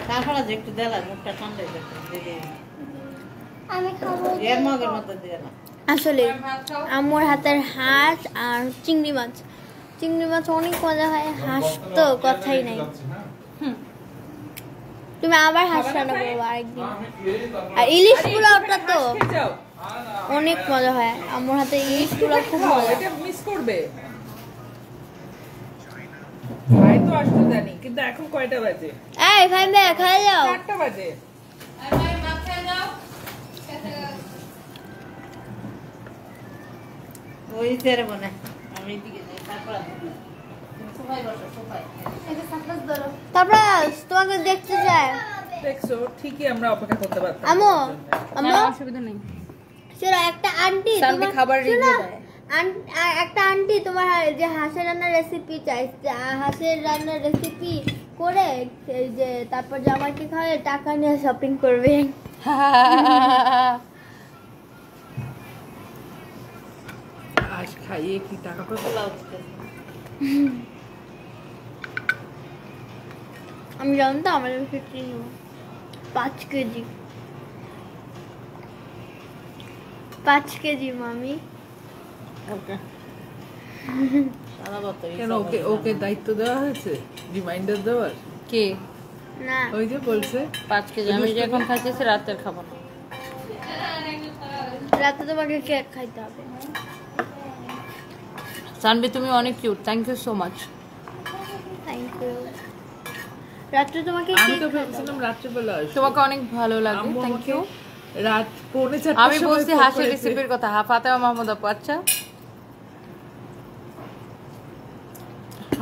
তারপরে যে একটু দেলা মুখটা ঠান্ডা দিদি আমি খাবো এর মগের মতো দিয়ে না। আসলে আম্মুর হাতের হাঁস আর চিংড়ি মাছ, চিংড়ি মাছ অনেক মজা হয়। হাঁস তো কথাই নাই। তুমি আবার হাঁস রান্না করবো আরেকদিন। আর ইলিশ পোলাওটা তো অনেক মজা হয়, আম্মুর হাতে ইলিশ পোলাও খুব মজা। এটা মিস করবে। ভাই তো আসতে জানি, কিন্তু এখন কয়টা বাজে? এই ভাই ভাই খাই যাও। 4টা বাজে। ভাই ভাত খেয়ে যাও। ওই চেয়ারে মনে আমি এদিকে যাই, তারপর সবাই বসো সবাই। তারপর তোমাকে দেখতে চাই। দেখছো ঠিকই আমরা অপেক্ষা করতে পারতাম। আম্মু আম্মু অসুবিধা নেই। শোনো একটা আন্টি সালমি খাবার রিভিউ দেয়। একটা আন্টি তোমার যে হাঁসের রান্নার রেসিপি চাই, হাঁসের রান্নার রেসিপি করে এই যে তারপর জামাইকে খাওয়ালে টাকা নিয়ে শপিং করবে। আজ খাইয়ে কি টাকা পাবো? আমি জানি তো আমার ফিফটি 5 কেজি 5 কেজি মামি। ওকে সারা বছর কেন ওকে ওকে দায়িত্ব দেওয়া হয়েছে রিমাইন্ডার দেওয়ার? কে? না ওই যে বলছে 5 কেজি আমি যে এখন খাইতেছি রাতের খাবার। রাতে তোমাকে কেক খাইতে হবে। সানবি তুমি অনেক cute, thank you so much. Thank you. রাতে তোমাকে আমি কেক তো খাইতে হবে। ভেবেছিলাম রাত্রেবেলা আসবো। তোমাকে অনেক ভালো লাগে, আম্মু থ্যাংক ইউ। রাত 4:45 আমি বলছি হাঁসের রেসিপির কথা, ফাতেমা মাহমুদ আপু। আচ্ছা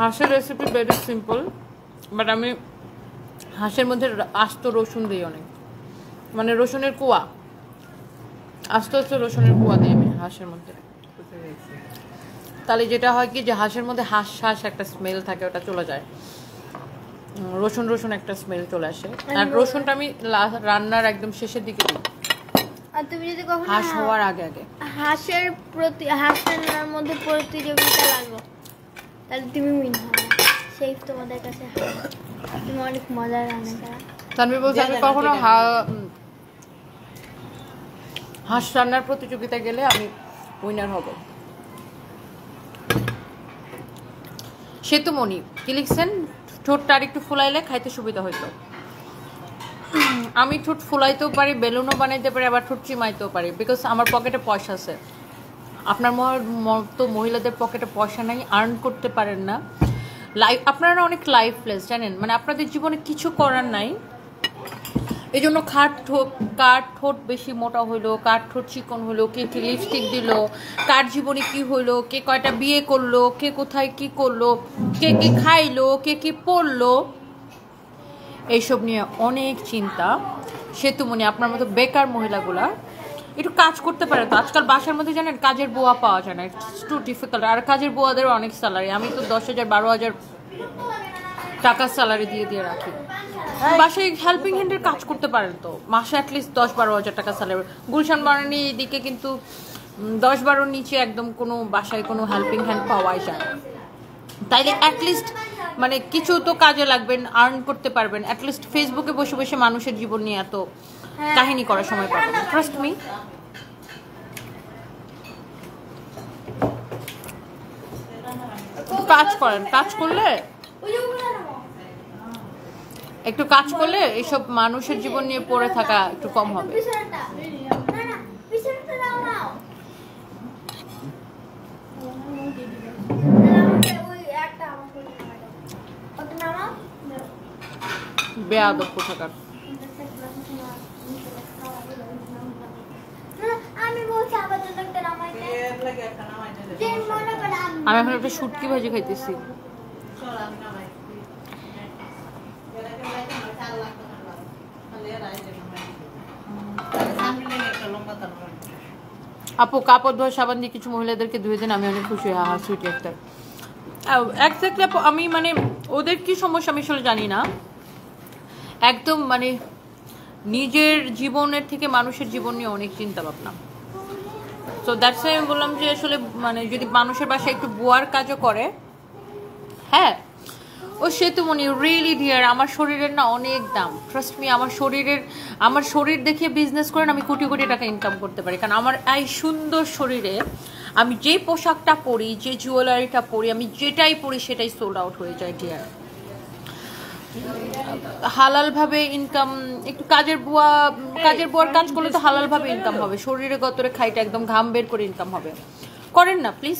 হাঁসের রেসিপি ভেরি সিম্পল, বাট আমি হাঁসের মধ্যে আস্ত রসুন দিই অনেক, মানে রসুনের কুয়া, আস্তে আস্তে রসুনের কুয়া দিই আমি হাঁসের মধ্যে। তাহলে যেটা হয় কি যে হাঁসের মধ্যে হাঁস হাঁস একটা স্মেল থাকে, ওটা চলে যায়, রসুন রসুন একটা স্মেল চলে আসে। আর রসুনটা আমি রান্নার একদম শেষের দিকে দিই, আর তুমি যদি কখনো হাঁস হওয়ার আগে আগে। হাঁস রান্নার মধ্যে প্রতিযোগিতা লাগো, তাহলে তুমি উইন হবে, সেই তোমাদের কাছে হবে। তুমি অনেক মজার রান্না করা। তানভীর বলছে আমি কখনো হাঁস রান্নার প্রতিযোগিতায় গেলে আমি উইনার হব। সেতুমণি কি লিখছেন, ঠোঁটটা আর একটু ফুলাইলে খাইতে সুবিধা হইতো। আমি ঠোঁট ফুলাইতেও পারি, বেলুনও বানাইতে পারি, আবার ঠোঁট চিমাইতেও পারি, বিকজ আমার পকেটে পয়সা আছে। আপনার মতো মহিলাদের পকেটে পয়সা নাই, আর্ন করতে পারেন না, আপনারা অনেক লাইফলেস জানেন, মানে আপনাদের জীবনে কিছু করার নাই, এই জন্য কার ঠোঁট বেশি মোটা হইলো, কার ঠোঁট চিকন হইলো, কে কি লিপস্টিক দিল, কার জীবনে কি হইলো, কে কয়টা বিয়ে করলো, কে কোথায় কি করলো, কে কি খাইলো, কে কি পড়লো, এইসব নিয়ে অনেক চিন্তা। সেতুমণি আপনার মতো বেকার মহিলাগুলা একটু কাজ করতে পারে তো। আজকাল বাসার মধ্যে জানেন কাজের বুয়া পাওয়া যায় না, ইটস টু ডিফিকাল্ট। আর কাজের বুয়াদের অনেক স্যালারি, আমি তো 10,000 12,000 টাকার স্যালারি দিয়ে রাখি। বাসায় হেল্পিং হ্যান্ডের কাজ করতে পারেন তো, মাসে অ্যাটলিস্ট 10-12,000 টাকা স্যালারি। গুলশান বানানি এদিকে কিন্তু 10-12 নিচে একদম কোনো বাসায় কোনো হেল্পিং হ্যান্ড পাওয়াই যায় না। তাইলে অ্যাটলিস্ট মানে কিছু তো কাজে লাগবেন, আর্ন করতে পারবেন, অ্যাটলিস্ট ফেসবুকে বসে বসে মানুষের জীবন নিয়ে এত কাহিনী করার সময় পাবেন। Trust me. কাজ করেন, কাজ করলে একটু কাজ করলে এইসব মানুষের জীবন নিয়ে পড়ে থাকা একটু কম হবে। বেয়াদব কোথাকার। আমি এখন একটা শুটকি ভাজি খাইতেছি। আপু কাপড় ধোয়া সাবান দিয়ে কিছু মহিলাদেরকে ধুয়ে দেন, আমি অনেক খুশি। হ্যাঁ সুইটি একটা এক্স্যাক্টলি আপু, আমি মানে ওদের কি সমস্যা আমি আসলে জানি না, একদম মানে নিজের জীবনের থেকে মানুষের জীবন নিয়ে অনেক চিন্তা ভাবনা। তো দ্যাটস আমি বললাম যে আসলে মানে যদি মানুষের বাসায় একটু বুয়ার কাজও করে, হ্যাঁ ও সেতুমণি রিয়েলি ডিয়ার, আমার শরীরের না অনেক দাম। ট্রাস্ট মি, আমার শরীর দেখিয়ে বিজনেস করেন আমি কোটি কোটি টাকা ইনকাম করতে পারি, কারণ আমার এই সুন্দর শরীরে আমি যে পোশাকটা পরি, যে জুয়েলারিটা পরি, আমি যেটাই পরি সেটাই সোল্ড আউট হয়ে যায় ডিয়ার। হালাল ভাবে ইনকাম, একটু কাজের বুয়ার কাজ করলে তো হালাল ভাবে ইনকাম হবে, শরীরে গতরে খাইটা একদম ঘাম বের করে ইনকাম হবে। করেন না প্লিজ,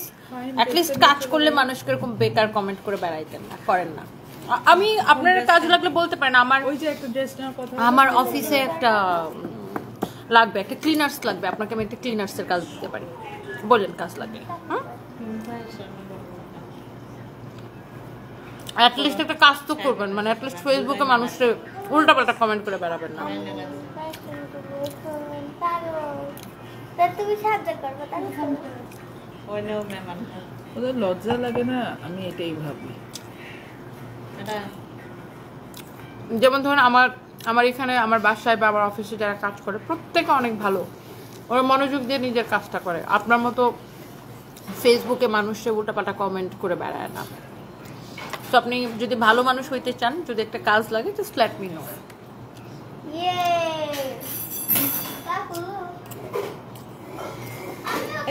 অ্যাটলিস্ট কাজ করলে মানুষকে এরকম বেকার কমেন্ট করে বেড়াইতেন না, করেন না। আমি আপনার কাজ লাগলে বলতে পারেন, আমার অফিসে একটা লাগবে, একটা ক্লিনার্স লাগবে, আপনাকে আমি একটা ক্লিনার্সের কাজ দিতে পারি, বলেন কাজ লাগবে। অ্যাটলিস্ট একটা কাজ তো করবেন, মানে অ্যাটলিস্ট ফেসবুকে মানুষের উল্টাপাল্টা কমেন্ট করে বেড়াবেন না। তুমি সাহায্য করবো, ওদের লজ্জা লাগে না, আমি এটাই ভাবি। যেমন ধরুন আমার এখানে আমার বাসায় বা আমার অফিসে যারা কাজ করে প্রত্যেকে অনেক ভালো, ওরা মনোযোগ দিয়ে নিজের কাজটা করে। আপনার মতো ফেসবুকে মানুষের উল্টাপাল্টা কমেন্ট করে বেড়ায় না। তো আপনি যদি ভালো মানুষ হইতে চান, যদি একটা কাজ লাগে, জাস্ট লেট মি নো।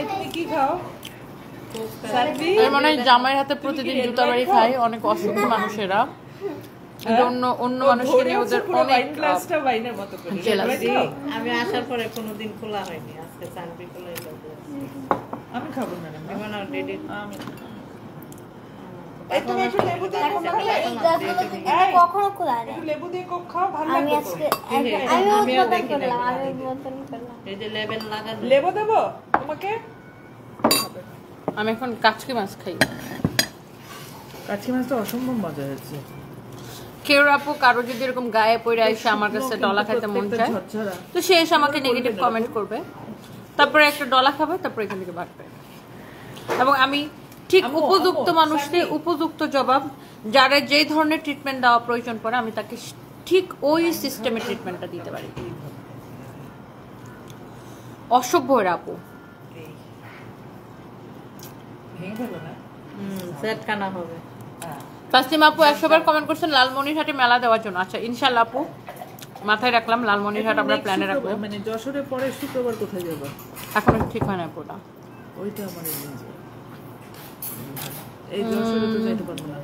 তুমি কি খাও? মানে জামাইয়ের হাতে প্রতিদিন জুতা বাড়ি খায় অনেক অসুখী মানুষেরা, অন্য মানুষকে নিয়ে ওদের অনেক জেলাসি। আমি আসার পরে কোনোদিন খোলা হয়নি, আজকে সানবি খোলা। আমি খাবো না, কখনো খোলা নেই। লেবু দিয়ে কোক খাও, ভালো আমি লাগবে। আজকে লেবু দেবো তোমাকে? আমি এখন কাচকি মাছ খাই। কাচকি মাছটা অসম্ভব মজা হয়েছে। কেউ আপু কারো যদি এরকম গায়ে পড়ে এসে আমার কাছে ডলা খাইতে মন চায় তো সে এসে আমাকে নেগেটিভ কমেন্ট করবে, তারপরে একটা ডলা খাবে, তারপরে এখান থেকে বাড়বে। এবং আমি ঠিক উপযুক্ত মানুষকে উপযুক্ত জবাব, যারা যে ধরনের ট্রিটমেন্ট দেওয়া প্রয়োজন পড়ে আমি তাকে ঠিক ওই সিস্টেমে ট্রিটমেন্টটা দিতে পারি। অসভ্য এরা আপু। তাসলিমা আপু 100 বার কমেন্ট করছেন লালমনিরহাটে মেলা দেওয়ার জন্য। আচ্ছা ইনশাআল্লাহ আপু, মাথায় রাখলাম, লালমনিরহাট আমরা প্ল্যানে রাখবো। মানে যশোরের পরে শুক্রবার কোথায় যাবো এখনো ঠিক হয় না পুরোটা। ওইটা আমার এই যশোরে তো যেতে পারবো না,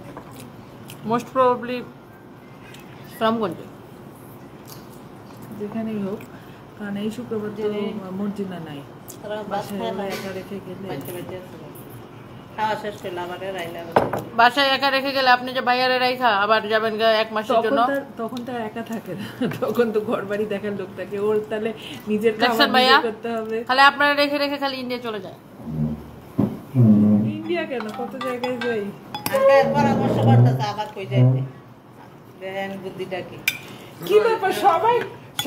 মোস্ট প্রবাবলি রামগঞ্জে, যেখানেই হোক, কারণ এই শুক্রবার তো মর্জিনা নাই, বাসায় একা রেখে গেলে বাসায় একা রেখে গেলে আপনি যে ভাইয়ারে রাইখা আবার যাবেন 1 মাসের জন্য, তখন তো একা থাকে না, তখন তো ঘর বাড়ি দেখার লোক থাকে, ওর তাহলে নিজের দেখছেন ভাইয়া করতে হবে। খালি আপনারা রেখে রেখে খালি ইন্ডিয়া চলে যায়। ইন্ডিয়া কেন, কত জায়গায় যাই। পরামর্শ করতেছে আবার কই যাইতে, দেখেন বুদ্ধিটা কি। কি ব্যাপার,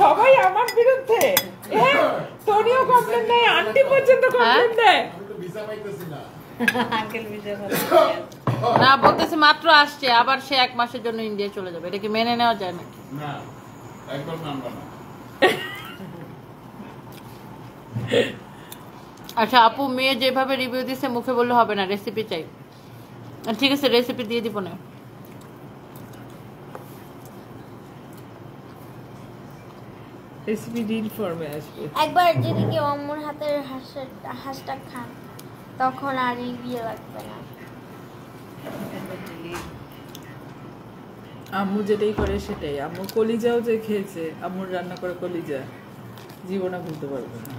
সবাই আমার বিরুদ্ধে, তোনিও কমপ্লেন দেয়, আন্টি পর্যন্ত কমপ্লেন দেয়। আঙ্কেল বিজয় না বলতেছে মাত্র আসছে, আবার সে 1 মাসের জন্য ইন্ডিয়া চলে যাবে, এটা কি মেনে নেওয়া যায় নাকি? না একদম নামবা না। আচ্ছা আপু, মেয়ে যেভাবে রিভিউ দিছে মুখে বললে হবে না, রেসিপি চাই। ঠিক আছে, রেসিপি দিয়ে দিব না। রেসিপি রিল ফর্মে আসবে। একবার যদি কেউ আম্মুর হাতের হাঁসটা খান তখন আর বিয়ে লাগবে না। আম্মু যেটাই করে সেটাই, আম্মু কলিজাও যে খেয়েছে, আম্মুর রান্না করে কলিজা জীবনে ভুলতে পারবে না।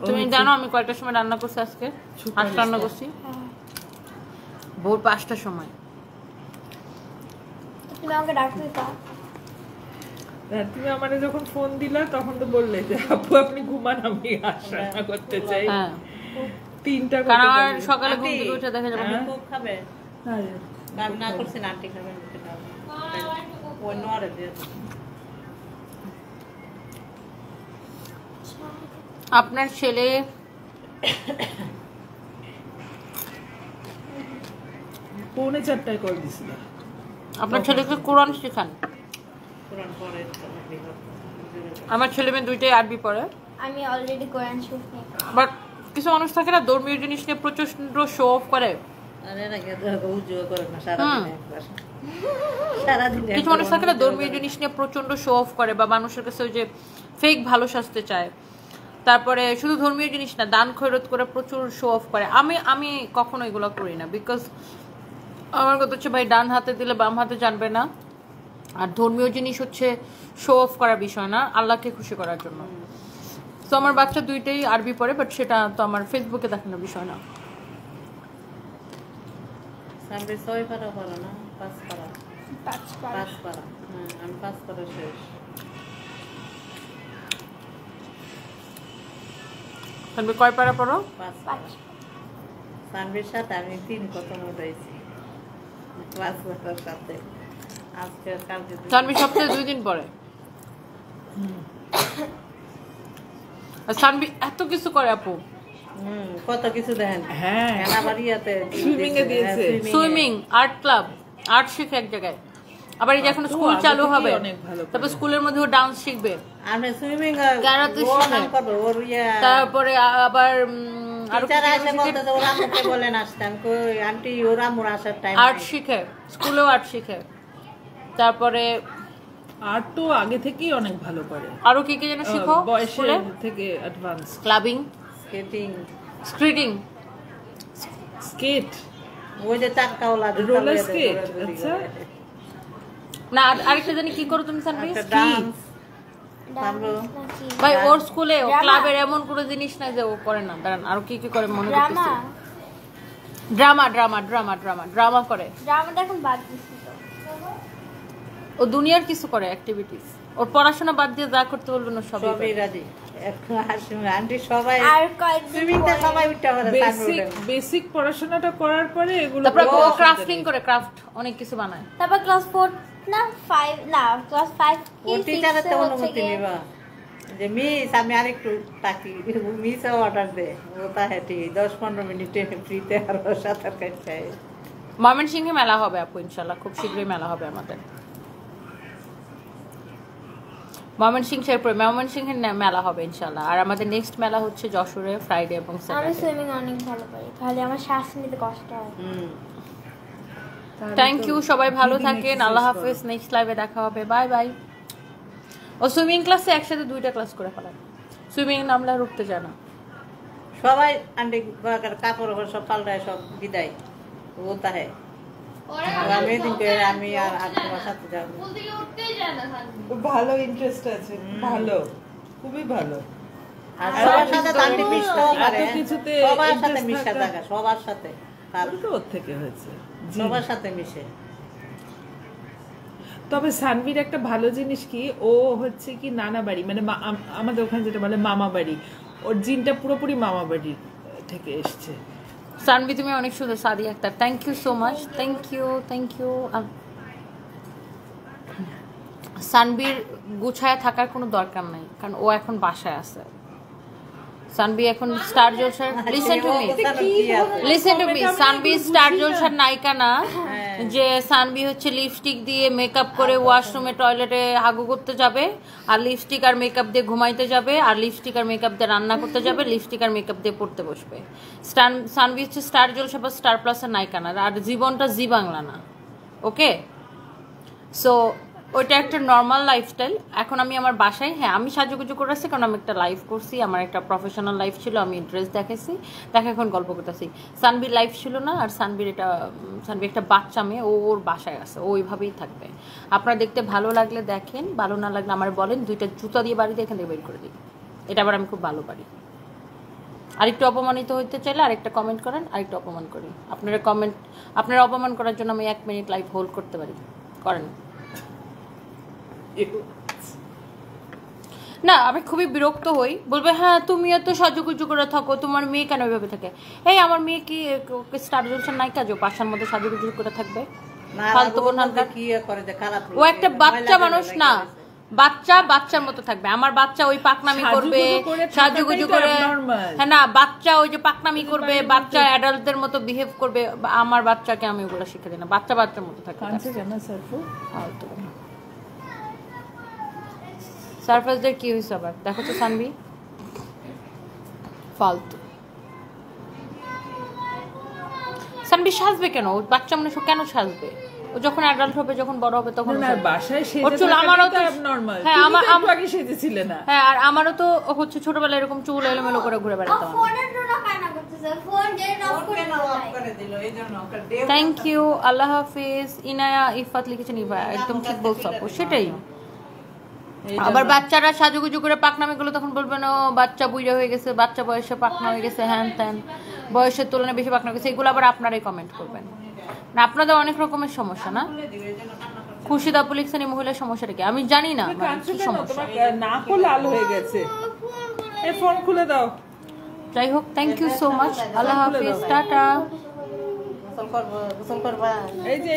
তুমি জানো আমি কয়টার সময় রান্না করছি আজকে? হাঁস রান্না করছি ভোর 5টার সময়। তুমি আমাকে ডাকতে পাও। তুমি আমারে যখন ফোন দিলা তখন তো বললে যে আপু আপনি ঘুমান, আমি হাঁস রান্না করতে চাই। হ্যাঁ 3টা কারণ আমার সকালে ঘুম থেকে উঠে দেখা যাবে খুব খাবে, আমি না করছি না আন্টি খাবে, অন্য আরে দিয়ে আপনার ছেলে পৌনে 4টায় কল দিছিল। আপনার ছেলেকে কোরআন শেখান। পুরান পরে আমার ছেলে মেয়ে দুইটাই আরবি পড়ে, আমি অলরেডি কোরআন শরীফ নিয়ে বাট কিছু মানুষ থাকে না ধর্মীয় জিনিস নিয়ে প্রচন্ড শো অফ করে। আরে না কে উজু করে না সারাদিন একবার, সারাদিন কিছু মানুষ থাকে না ধর্মীয় জিনিস নিয়ে প্রচন্ড শো অফ করে, বা মানুষের কাছে ওই যে ফেক ভালো সাজতে চায়। তারপরে শুধু ধর্মীয় জিনিস না, দান খয়রত করে প্রচুর শো অফ করে। আমি কখনো এগুলো করি না, বিকজ আমার কথা হচ্ছে ভাই ডান হাতে দিলে বাম হাতে জানবে না। আর ধর্মীয় জিনিস হচ্ছে শো অফ করার বিষয় না, আল্লাহকে খুশি করার জন্য। তো আমার বাচ্চা দুইটাই আরবি পড়ে, বাট সেটা তো আমার ফেসবুকে দেখানোর বিষয় না। সামনে 6 পারা পড়া না 5 পারা, 5 পারা। হ্যাঁ আমি 5 পারা শেষ। তুমি কয় পারা পড়ো? 5 পারা। সানবির সাথে আমি 3 কত উঠাইছি 5 পারার সাথে। আজকে কালকে সানবি সপ্তাহে 2 দিন পরে। সানবি এত কিছু করে আপু, কত কিছু দেখেন। হ্যাঁ আবার ইয়াতে সুইমিং এ দিয়েছে, সুইমিং, আর্ট ক্লাব, আর্ট শিখে এক জায়গায়। আবার এই যে এখন স্কুল চালু হবে, তারপর স্কুলের মধ্যে ও ডান্স শিখবে, আমি সুইমিং ক্যারাতে শিখবে, করব ওর ইয়া। তারপরে আবার আর টিচার এসে বলতেছে ওরা আমাকে বলেন আসতে, আমি কই আন্টি ওরা মোর আসার টাইম আর্ট শিখে, স্কুলেও আর্ট শিখে। তারপরে আর্ট তো আগে থেকেই অনেক ভালো করে। আরো কি কি যেন শিখো বয়সের থেকে অ্যাডভান্স। ক্লাবিং, স্কেটিং, স্কেটিং, স্কেট, ওই যে চাকাওয়ালা রোলার স্কেট। আচ্ছা না আরেকটা জানি কি করো তুমি সানবি? ডান্স। ভাই ওর স্কুলে ও ক্লাবের এমন কোনো জিনিস নাই যে ও করে না। দাঁড়ান আরো কি কি করে মনে করতেছি। Drama drama drama drama drama করে। ড্রামাটা এখন বাদ দিছি তো। ও দুনিয়ার কিছু করে অ্যাক্টিভিটিস, ওর পড়াশোনা বাদ দিয়ে যা করতে বলবেন ও সবই সবই রাজি। আন্টি সবাই আর কয়েকদিন সুইমিংটা পরে- সবাই উঠতে পারে বেসিক পড়াশোনাটা করার পরে এগুলো তারপর করে অসুবিধা ক্রাফটিং নেই। করে ক্রাফট অনেক কিছু বানায়। তারপর ক্লাস 4 না 5 না ক্লাস 5 ও টিচারের তো অনুমতি নিবা যে মিস আমি আরেকটু তাকি মিস অর্ডার দে ও তা হেঁটে 10-15 মিনিটে ফ্রিতে আরো সাঁতার কাটতে ময়মনসিংহে মেলা হবে আপু ইনশাল্লাহ, খুব শীঘ্রই মেলা হবে আমাদের ময়মনসিংহের মেলা হবে ইনশাল্লাহ। আর আমাদের নেক্সট মেলা হচ্ছে যশোরে ফ্রাইডে এবং আমি স্যাটারডে। সুইমিং অনেক ভালো পারি, খালি আমার শ্বাস নিতে কষ্ট হয়। থ্যাংক ইউ, সবাই ভালো থাকেন, আল্লাহ হাফেজ। নেক্সট লাইভে দেখা হবে, বাই বাই। ও সুইমিং ক্লাসে একসাথে 2টা ক্লাস করে ফেলাম, সুইমিং নামলে আর উঠতে যায় না। সবাই আন্টি কাপড় সব পাল্টায় সব বিদায় ও তাহে আমি দিনকে আমি আর তোমার সাথে যাবো। ভালো ইন্টারেস্ট আছে, ভালো, খুবই ভালো। আর সবার সাথে তো আন্টি মিশতেও পারে, এত কিছুতে সবার সাথে interest মিশা থাকা- থাকা সবার সাথে তার তো ওর থেকে হয়েছে। জি। সবার সাথে মিশে। তবে সানভির একটা ভালো জিনিস কি, ও হচ্ছে কি নানা বাড়ি মানে আমাদের ওখানে যেটা বলে মামা বাড়ি, ওর জিনটা পুরোপুরি মামা বাড়ি থেকে এসছে। সানভি তুমি অনেক সুন্দর। Sadi Akter, thank you so much, thank you. সানভির গুছায় থাকার কোনো দরকার নাই, কারণ ও এখন বাসায় আছে। সানভি এখন স্টার জলসার, listen to me, Sanvi star জলসার নায়িকা না যে সানভি হচ্ছে লিপস্টিক দিয়ে মেকআপ করে ওয়াশরুমে টয়লেটে হাগু করতে যাবে, আর লিপস্টিক আর মেকআপ দিয়ে ঘুমাইতে যাবে, আর লিপস্টিক আর মেকআপ দিয়ে রান্না করতে যাবে, লিপস্টিক আর মেকআপ দিয়ে পড়তে বসবে। সানভি হচ্ছে স্টার জলসা বা স্টার প্লাসের নায়িকা না, আর জীবনটা জি বাংলা না। ওকে, সো ওইটা একটা নর্মাল লাইফস্টাইল। এখন আমি আমার বাসায়, হ্যাঁ আমি সাজুগুজু করে আসছি কারণ আমি একটা লাইভ করছি, আমার একটা প্রফেশনাল লাইফ ছিল, আমি ড্রেস দেখেছি, দেখে এখন গল্প করতেছি। সানভির লাইফ ছিল না, আর সানভি একটা বাচ্চা মেয়ে, ও ওর বাসায় আছে, ও ওইভাবেই থাকবে। আপনারা দেখতে ভালো লাগলে দেখেন, ভালো না লাগলে আমার বলেন, 2টা জুতা দিয়ে বাড়িতে এখান থেকে বের করে দিই, এটা আবার আমি খুব ভালো পারি। আরেকটু অপমানিত হইতে চাইলে আরেকটা কমেন্ট করেন, আরেকটু অপমান করি। আপনারা অপমান করার জন্য আমি 1 মিনিট লাইভ হোল্ড করতে পারি, করেন না। আমি খুবই বিরক্ত হই, বলবে হ্যাঁ তুমি এত সাজুগুজু করে থাকো, তোমার মেয়ে কেন ওইভাবে থাকে? এই আমার মেয়ে কি স্টার জলসার নায়িকা যে বাসার মধ্যে সাজুগুজু করে থাকবে? ফালতু বোনহানকার। কি করে যে খারাপ ও একটা বাচ্চা মানুষ না, বাচ্চার মতো থাকবে। আমার বাচ্চা ওই পাকনামি করবে, সাজুগুজু করে, হ্যাঁ না, বাচ্চা ওই যে পাকনামি করবে, বাচ্চা অ্যাডাল্টদের মতো বিহেভ করবে। আমার বাচ্চাকে আমি ওগুলো শিখে দিই না, বাচ্চার মতো থাকবে। ফালতু সারফেসদের কি হয়েছে আবার দেখো তো সানভি, ফালতু। সানভি সাজবে কেন? ও বাচ্চা মানুষ, ও কেন সাজবে? ও যখন অ্যাডাল্ট হবে, যখন বড় হবে তখন বাসায় ওর চুল আমারও তো নরমাল। হ্যাঁ আগে সেজেছিলে না? হ্যাঁ, আর আমারও তো হচ্ছে ছোটবেলায় এরকম চুল এলোমেলো করে ঘুরে বেড়াতাম। ফোনের জন্য কান্না করতেছে, ফোন গেট অফ করে দিল এই জন্য থ্যাংক ইউ, আল্লাহ হাফিজ। ইনায়া ইফাত লিখেছেন, ইভা একদম ঠিক বলছো আপু, সেটাই। আবার বাচ্চারা সাজুগুজু করে পাকনামি গুলো তখন বলবেন ও বাচ্চা বুইড়া হয়ে গেছে, বাচ্চা বয়সে পাকনা হয়ে গেছে, হ্যান ত্যান, বয়সের তুলনায় বেশি পাকনা হয়ে গেছে, এগুলো আবার আপনারাই কমেন্ট করবেন না। আপনাদের অনেক রকমের সমস্যা না? খুশিদ আপু লিখছেন এই মহিলার সমস্যাটা কি? আমি জানি না কি সমস্যা। নাকও লাল হয়ে গেছে, এই ফোন খুলে দাও। যাই হোক, থ্যাংক ইউ সো মাচ, আল্লাহ হাফিজ, টাটা। গোসল করবা এই যে